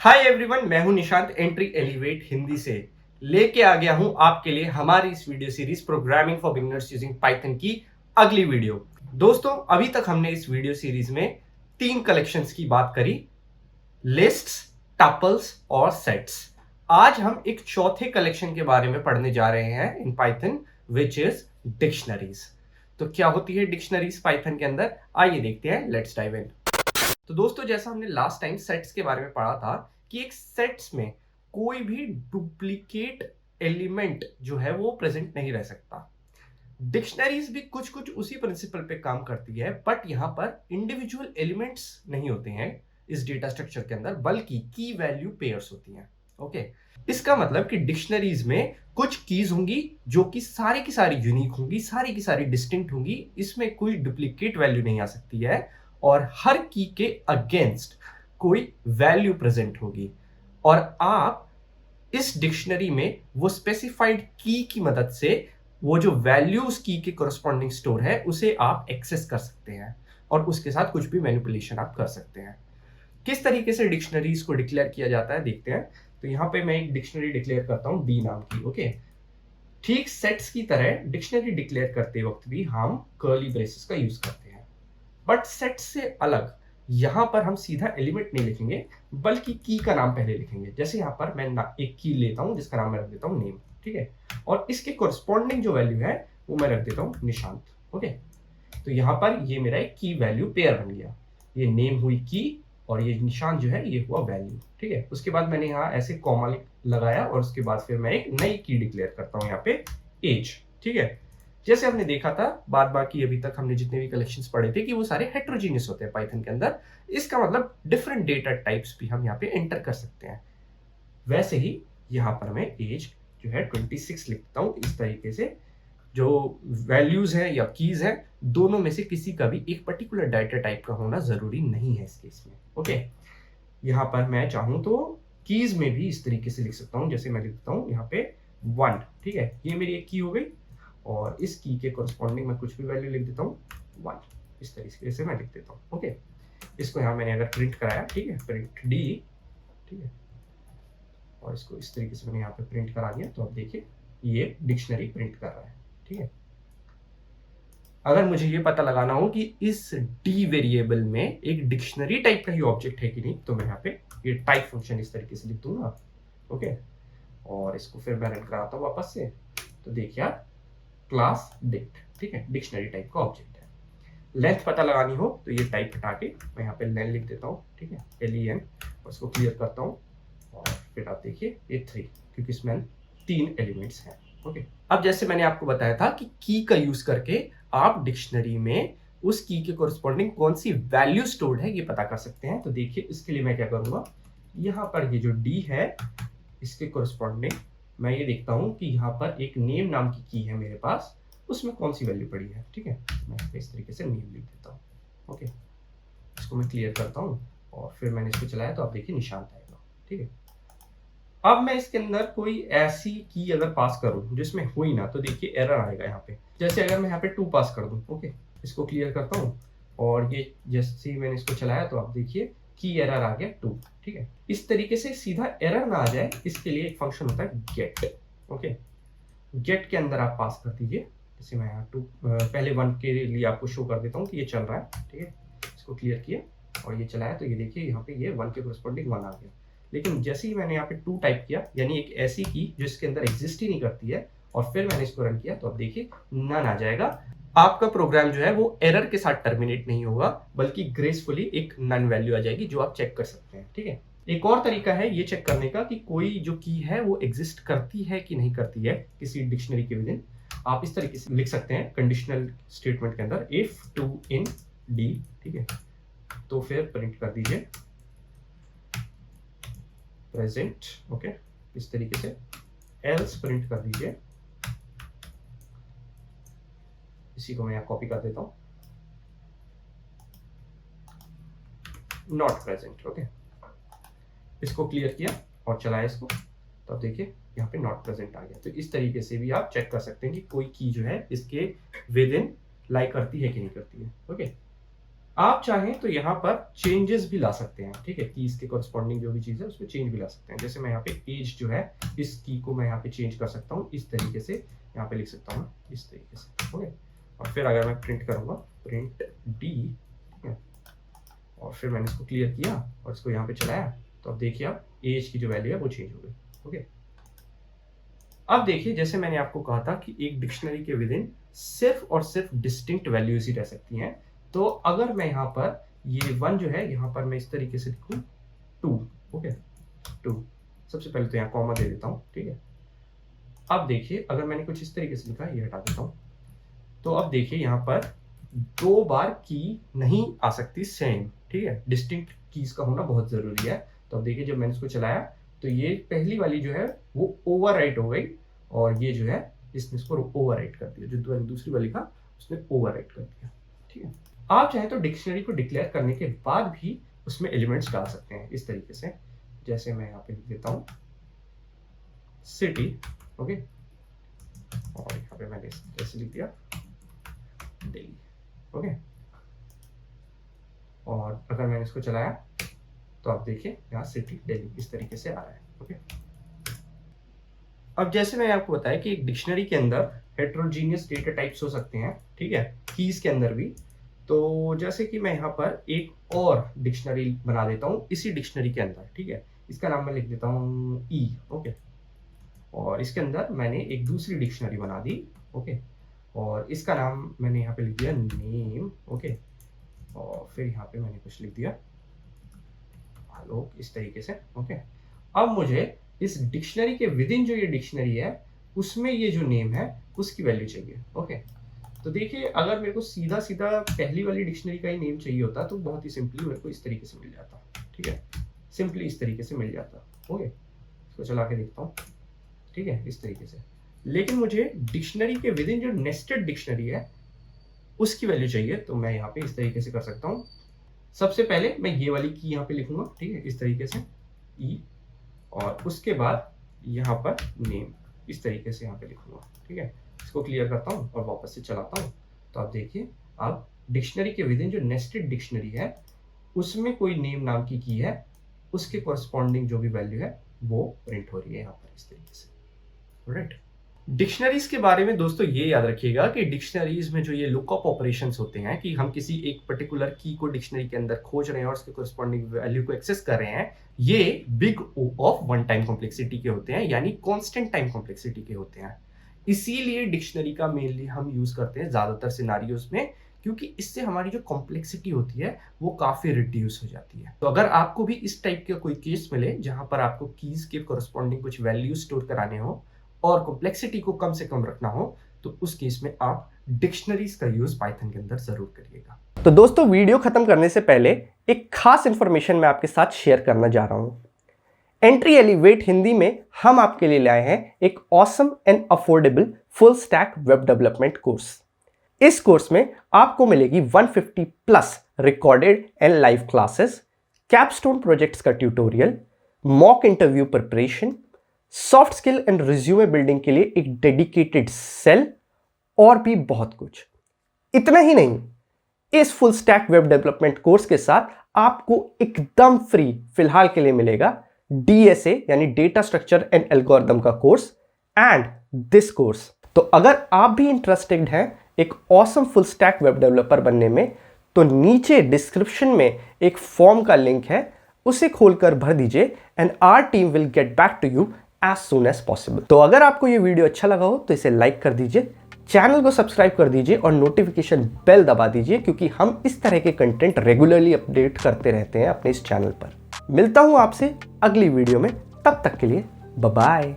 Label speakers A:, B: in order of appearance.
A: Hi everyone, मैं हूं Nishant entry elevate Hindi से लेके आ गया हूं आपके लिए हमारी इस video series programming for beginners using Python की अगली वीडियो। दोस्तों, अभी तक हमने इस वीडियो सीरीज में 3 कलेक्शंस की बात करी, लिस्ट्स, टपल्स और सेट्स। आज हम एक चौथे कलेक्शन के बारे में पढ़ने जा रहे हैं in Python, which is dictionaries. तो क्या होती है डिक्शनरीज पाइथन के अंदर, आइए देखते हैं। Let's dive in. तो दोस्तों, जैसा हमने लास्ट टाइम सेट्स के बारे में पढ़ा था कि एक सेट्स में कोई भी डुप्लीकेट एलिमेंट जो है वो प्रेजेंट नहीं रह सकता। डिक्शनरीज भी कुछ कुछ उसी प्रिंसिपल पे काम करती है, बट यहां पर इंडिविजुअल एलिमेंट्स नहीं होते हैं इस डेटा स्ट्रक्चर के अंदर, बल्कि की वैल्यू पेयर्स होती हैं। ओके, इसका मतलब कि डिक्शनरीज में कुछ कीज होंगी जो कि सारी की सारी यूनिक होंगी, सारी की सारी डिस्टिंक्ट होंगी, इसमें कोई डुप्लीकेट वैल्यू नहीं आ सकती है, और हर की के अगेंस्ट कोई वैल्यू प्रेजेंट होगी। और आप इस डिक्शनरी में वो स्पेसिफाइड की मदद से वो जो वैल्यू उस की के कोरस्पॉन्डिंग स्टोर है उसे आप एक्सेस कर सकते हैं, और उसके साथ कुछ भी मैनिपुलेशन आप कर सकते हैं। किस तरीके से डिक्शनरीज को डिक्लेयर किया जाता है देखते हैं। तो यहाँ पे मैं एक डिक्शनरी डिक्लेयर करता हूँ डी नाम की। ओके, ठीक सेट्स की तरह डिक्शनरी डिक्लेयर करते वक्त भी हम कर्ली ब्रेसेस का यूज करते हैं, बट सेट से अलग यहां पर हम सीधा एलिमेंट नहीं लिखेंगे, बल्कि की का नाम पहले लिखेंगे। जैसे यहां पर मैं एक की लेता हूं जिसका नाम मैं रख देता हूं नेम, ठीक है, और इसके कोरस्पॉन्डिंग जो वैल्यू है वो मैं रख देता हूं निशांत। ओके, तो यहां पर ये मेरा एक की वैल्यू पेयर बन गया। ये नेम हुई की और ये निशान जो है ये हुआ वैल्यू, ठीक है। उसके बाद मैंने यहाँ ऐसे कॉमा लगाया और उसके बाद फिर मैं एक नई की डिक्लेयर करता हूँ यहाँ पे एज, ठीक है। जैसे हमने देखा था बाद बाकी अभी तक हमने जितने भी कलेक्शंस पढ़े थे कि वो सारे हेट्रोजीनियस होते हैं पाइथन के अंदर। इसका मतलब डिफरेंट डेटा टाइप्स भी हम यहाँ पे एंटर कर सकते हैं। वैसे ही यहाँ पर मैं एज जो है 26 लिखता हूँ इस तरीके से। जो वैल्यूज है या कीज है, दोनों में से किसी का भी एक पर्टिकुलर डाटा टाइप का होना जरूरी नहीं है इस केस में। ओके, यहाँ पर मैं चाहूँ तो कीज में भी इस तरीके से लिख सकता हूँ, जैसे मैं लिखता हूँ यहाँ पे 1, ठीक है, ये मेरी एक की हो गई, और इस की के कोरस्पॉन्डिंग में कुछ भी वैल्यू लिख देता हूँ 1, इस तरीके से मैं लिख देता हूँ। ओके, इसको यहाँ मैंने अगर प्रिंट कराया, ठीक है, प्रिंट डी, ठीक है, और इसको इस तरीके से मैंने यहाँ पे प्रिंट करा दिया, तो अब देखिए ये डिक्शनरी प्रिंट कर रहा है, ठीक है। अगर मुझे ये पता लगाना हो कि इस डी वेरिएबल में एक डिक्शनरी टाइप का ही ऑब्जेक्ट है कि नहीं, तो मैं यहाँ पे ये टाइप फंक्शन इस तरीके से लिख दूंगा। ओके, और इसको फिर मैं रन कराता हूँ वापस से, तो देखिए आप क्लास डिक्ट, ठीक है, डिक्शनरी टाइप का ऑब्जेक्ट है। लेंथ पता लगानी हो तो ये टाइप हटा के मैं यहाँ पे लेन लिख देता हूँ, ठीक है, LEN, और इसको क्लियर करता हूँ, और फिर आप देखिए ये 3, क्योंकि इसमें 3 एलिमेंट्स हैं। ओके, अब जैसे मैंने आपको बताया था कि की का यूज करके आप डिक्शनरी में उस की के कोरस्पॉन्डिंग कौन सी वैल्यू स्टोर्ड है ये पता कर सकते हैं। तो देखिए इसके लिए मैं क्या करूंगा, यहाँ पर ये जो डी है इसके कोरस्पॉन्डिंग मैं ये देखता हूँ कि यहाँ पर एक नेम नाम की है मेरे पास, उसमें कौन सी वैल्यू पड़ी है, ठीक है। मैं इस तरीके से नेम लिख देता हूँ। ओके, इसको मैं क्लियर करता हूँ, और फिर मैंने इसको चलाया तो आप देखिए निशान आएगा, ठीक है। अब मैं इसके अंदर कोई ऐसी की अगर पास करूं जिसमें हुई ना, तो देखिए एरर आएगा यहाँ पे। जैसे अगर मैं यहाँ पे 2 पास कर दूं, ओके, इसको क्लियर करता हूँ, और ये जैसे ही मैंने इसको चलाया तो आप देखिए की एरर आ गया 2, ठीक है। इस तरीके से सीधा एरर ना आ जाए इसके लिए एक फंक्शन होता है गेट। ओके, गेट के अंदर आप पास कर दीजिए, जैसे मैं यहाँ 2 पहले 1 के लिए आपको शो कर देता हूँ कि ये चल रहा है, ठीक है। इसको क्लियर किया और ये चलाया तो ये देखिए यहाँ पे ये 1 के कोरस्पॉन्डिंग 1 आ गया। लेकिन जैसे ही मैंने यहाँ पे 2 टाइप किया, यानी एक ऐसी की जो इसके अंदर एग्जिस्ट ही नहीं करती है, और फिर मैंने इसको रन किया, तो अब देखिए नन आ जाएगा। आपका प्रोग्राम जो है वो एरर के साथ टर्मिनेट नहीं होगा, बल्कि ग्रेसफुली एक नन वैल्यू आ जाएगी जो आप चेक कर सकते हैं, ठीक है। एक और तरीका है ये चेक करने का कि कोई जो की है वो एग्जिस्ट करती है कि नहीं करती है किसी डिक्शनरी के विदिन। आप इस तरीके से लिख सकते हैं कंडीशनल स्टेटमेंट के अंदर, इफ 2 इन डी, ठीक है, तो फिर प्रिंट कर दीजिए प्रेजेंट। ओके, इस तरीके से एल्स प्रिंट कर दीजिए। इसी को मैं यहाँ कॉपी कर देता हूँ, नॉट प्रेजेंट। ओके, इसको क्लियर किया और चलाया इसको, तो अब देखिए यहाँ पे नॉट प्रेजेंट आ गया। तो इस तरीके से भी आप चेक कर सकते हैं कि कोई की जो है इसके विद इन लाई करती है कि नहीं करती है। ओके, आप चाहें तो यहाँ पर चेंजेस भी ला सकते हैं, ठीक है, कीज के कॉरस्पॉन्डिंग जो भी चीज़ है उसमें चेंज भी ला सकते हैं। जैसे मैं यहाँ पे एज जो है इस की को मैं यहाँ पे चेंज कर सकता हूँ, इस तरीके से यहाँ पे लिख सकता हूँ इस तरीके से, ओके। और फिर अगर मैं प्रिंट करूँगा प्रिंट डी, ठीक है, और फिर मैंने इसको क्लियर किया और इसको यहाँ पे चलाया तो अब देखिए अब एज की जो वैल्यू है वो चेंज हो गई, ओके। अब देखिए जैसे मैंने आपको कहा था कि एक डिक्शनरी के विद इन सिर्फ और सिर्फ डिस्टिंक्ट वैल्यूज ही रह सकती हैं। तो अगर मैं यहाँ पर ये 1 जो है यहाँ पर मैं इस तरीके से लिखूँ 2, ओके 2, सबसे पहले तो यहाँ कॉमा दे देता हूँ, ठीक है। अब देखिए अगर मैंने कुछ इस तरीके से लिखा, ये हटा देता हूँ, तो अब देखिए यहाँ पर 2 बार की नहीं आ सकती सेम, ठीक है, डिस्टिंक्ट कीज का होना बहुत जरूरी है। तो अब देखिए जब मैंने इसको चलाया तो ये पहली वाली जो है वो ओवरराइट हो गई और ये जो है इसने इसको ओवरराइट कर दिया, जो दूसरी वाली का उसने ओवरराइट कर दिया, ठीक है। आप चाहे तो डिक्शनरी को डिक्लेयर करने के बाद भी उसमें एलिमेंट्स डाल सकते हैं इस तरीके से। जैसे मैं यहाँ पे लिख देता हूँ सिटी, ओके, और यहाँ पे मैंने जैसे लिख दिया दिल्ली, ओके। और अगर मैंने इसको चलाया तो आप देखिए यहाँ सिटी दिल्ली इस तरीके से आ रहा है, ओके। अब जैसे मैंने आपको बताया कि एक डिक्शनरी के अंदर हेट्रोजीनियस डेटा टाइप्स हो सकते हैं, ठीक है, कीज के अंदर भी। तो जैसे कि मैं यहाँ पर एक और डिक्शनरी बना देता हूँ इसी डिक्शनरी के अंदर, ठीक है, इसका नाम मैं लिख देता हूँ ई, ओके। और इसके अंदर मैंने एक दूसरी डिक्शनरी बना दी, ओके, और इसका नाम मैंने यहाँ पे लिख दिया नेम, ओके, और फिर यहाँ पे मैंने कुछ लिख दिया हेलो इस तरीके से, ओके। अब मुझे इस डिक्शनरी के विद इन जो ये डिक्शनरी है उसमें ये जो नेम है उसकी वैल्यू चाहिए, ओके। तो देखिए अगर मेरे को सीधा सीधा पहली वाली डिक्शनरी का ही नेम चाहिए होता तो बहुत ही सिंपली मेरे को इस तरीके से मिल जाता, ठीक है, सिंपली इस तरीके से मिल जाता, ओके। इसको चला के देखता हूँ, ठीक है, इस तरीके से। लेकिन मुझे डिक्शनरी के विद इन जो नेस्टेड डिक्शनरी है उसकी वैल्यू चाहिए, तो मैं यहाँ पे इस तरीके से कर सकता हूँ। सबसे पहले मैं ये वाली की यहाँ पे लिखूंगा, ठीक है, इस तरीके से ई, और उसके बाद यहाँ पर नेम इस तरीके से यहाँ पे लिखूंगा, ठीक है। इसको क्लियर करता हूँ और वापस से चलाता हूँ तो आप देखिए अब डिक्शनरी के विद इन जो नेस्टेड डिक्शनरी है उसमें कोई नेम नाम की है, उसके कॉरस्पॉन्डिंग जो भी वैल्यू है वो प्रिंट हो रही है यहाँ पर इस तरीके से, राइट। डिक्शनरीज के बारे में दोस्तों ये याद रखिएगा कि डिक्शनरीज में जो ये लुकअप ऑपरेशंस होते हैं कि हम किसी एक पर्टिकुलर की को डिक्शनरी के अंदर खोज रहे हैं और उसके कॉरस्पॉन्डिंग वैल्यू को एक्सेस कर रहे हैं, ये big O of one time complexity के होते हैं, यानी कांस्टेंट टाइम कॉम्प्लेक्सिटी के होते हैं। इसीलिए डिक्शनरी का मेनली हम यूज करते हैं ज्यादातर सिनारियोज में, क्योंकि इससे हमारी जो कॉम्प्लेक्सिटी होती है वो काफी रिड्यूस हो जाती है। तो अगर आपको भी इस टाइप का कोई केस मिले जहां पर आपको कीज के कॉरस्पॉन्डिंग कुछ वैल्यू स्टोर कराने हो और कॉम्प्लेक्सिटी को कम से कम रखना हो तो उस केस में आप डिक्शनरीज का यूज पाइथन के अंदर जरूर करिएगा। तो दोस्तों वीडियो खत्म करने से पहले एक खास इंफॉर्मेशन मैं आपके साथ शेयर करना जा रहा हूं। एंट्री एलिवेट हिंदी में हम आपके लिए लाए हैं एक awesome and affordable full stack web development course. इस कोर्स में आपको मिलेगी 150 plus recorded and live classes, capstone projects का tutorial, mock interview preparation, soft skill and resume building के लिए एक डेडिकेटेड सेल और भी बहुत कुछ। इतना ही नहीं, इस full stack web development course के साथ आपको एकदम फ्री फिलहाल के लिए मिलेगा DSA यानी डेटा स्ट्रक्चर एंड एल्गोरिथम का कोर्स एंड दिस कोर्स। तो अगर आप भी इंटरेस्टेड हैं एक awesome full stack web developer बनने में तो नीचे डिस्क्रिप्शन में एक फॉर्म का लिंक है, उसे खोलकर भर दीजिए and our team will get back to you as soon as possible. तो अगर आपको ये वीडियो अच्छा लगा हो तो इसे लाइक कर दीजिए, चैनल को सब्सक्राइब कर दीजिए और नोटिफिकेशन बेल दबा दीजिए, क्योंकि हम इस तरह के कंटेंट रेगुलरली अपडेट करते रहते हैं अपने इस चैनल पर। मिलता हूं आपसे अगली वीडियो में, तब तक के लिए बाय बाय।